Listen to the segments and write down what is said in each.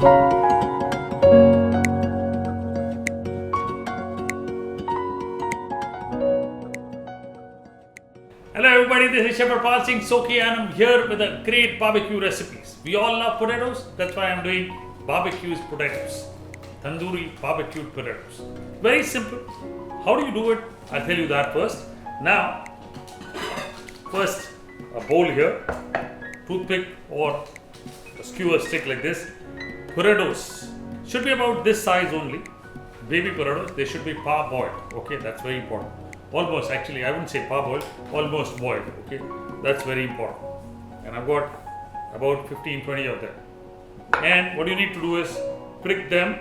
Hello everybody, this is Chef Harpal Singh Sokhi and I'm here with a great barbecue recipes. We all love potatoes, that's why I'm doing barbecues potatoes. Tandoori barbecued potatoes. Very simple. How do you do it? I'll tell you that first. Now, first a bowl here, toothpick or a skewer stick like this. Potatoes should be about this size only. Baby potatoes, they should be parboiled. Okay, that's very important. Almost, actually, I wouldn't say parboiled, almost boiled. Okay, that's very important. And I've got about 15-20 of them. And what you need to do is prick them.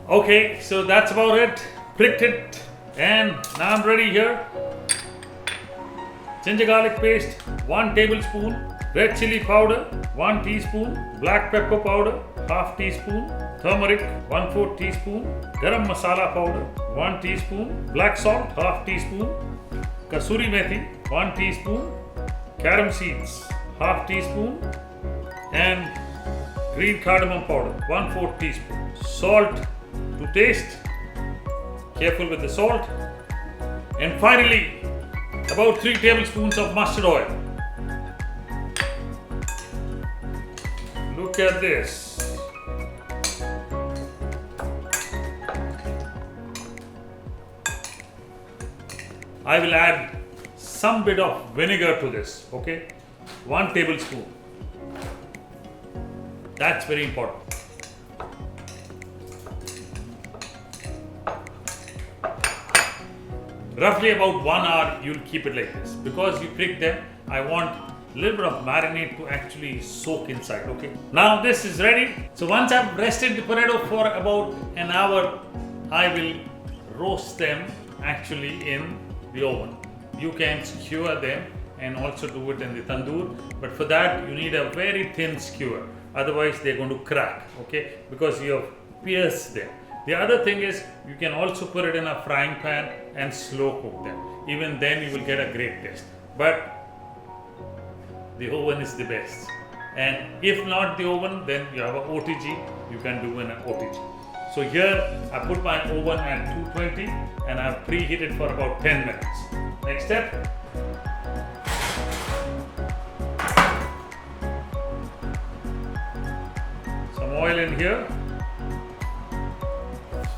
Okay, so that's about it. Pricked it, and now I'm ready here. Ginger garlic paste, 1 tablespoon. Red chilli powder, 1 teaspoon. Black pepper powder, half teaspoon. Turmeric, 1/4 teaspoon. Garam Masala powder, 1 teaspoon. Black salt, half teaspoon. Kasuri Methi, 1 teaspoon. Carom Seeds, half teaspoon. And green cardamom powder, 1/4 teaspoon. Salt to taste. Careful with the salt. And finally, about 3 tablespoons of mustard oil. Look at this. I will add some bit of vinegar to this, okay? 1 tablespoon. That's very important. Roughly about 1 hour you'll keep it like this. Because you prick them, I want a little bit of marinade to actually soak inside, okay? Now this is ready. So once I've rested the potato for about an hour, I will roast them actually in the oven. You can skewer them and also do it in the tandoor, but for that you need a very thin skewer. Otherwise they're going to crack, okay? Because you have pierced them. The other thing is you can also put it in a frying pan and slow cook them. Even then you will get a great taste. But the oven is the best. And if not the oven, then you have a OTG, you can do in an OTG. So here I put my oven at 220 and I've preheated for about 10 minutes. Next step. Some oil in here.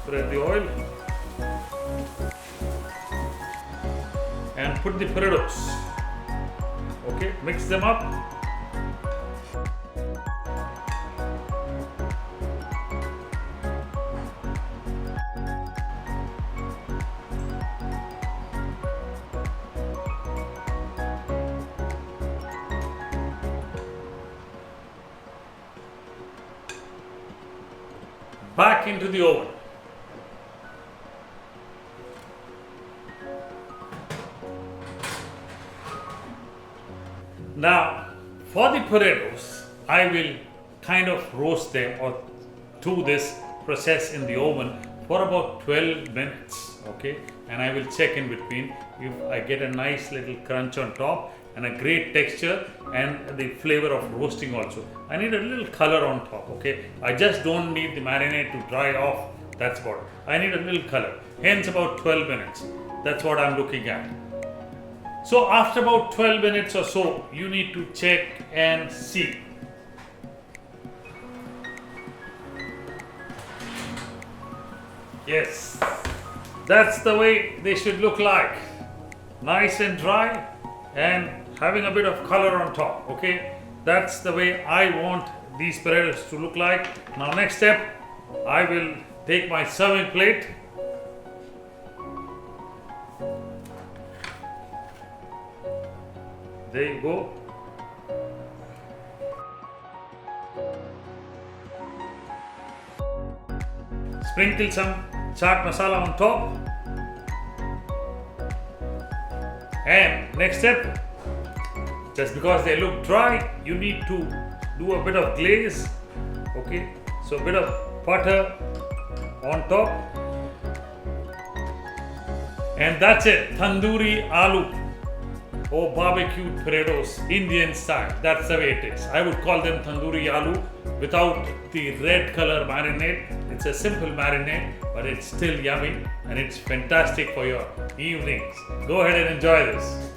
Spread the oil. And put the potatoes. Okay, mix them up. Back into the oven. Now, for the potatoes, I will kind of roast them or do this process in the oven for about 12 minutes, okay? And I will check in between if I get a nice little crunch on top and a great texture and the flavor of roasting also. I need a little color on top, okay? I just don't need the marinade to dry off, that's about it. I need a little color, hence about 12 minutes. That's what I'm looking at. So after about 12 minutes or so, you need to check and see. Yes, that's the way they should look like. Nice and dry and having a bit of color on top, okay? That's the way I want these potatoes to look like. Now next step, I will take my serving plate. There you go. Sprinkle some chaat masala on top. And next step, just because they look dry, you need to do a bit of glaze. Okay, so a bit of butter on top. And that's it, tandoori aloo. or barbecued potatoes, Indian style. That's the way it is. I would call them tandoori aloo without the red color marinade. It's a simple marinade, but it's still yummy and it's fantastic for your evenings. Go ahead and enjoy this.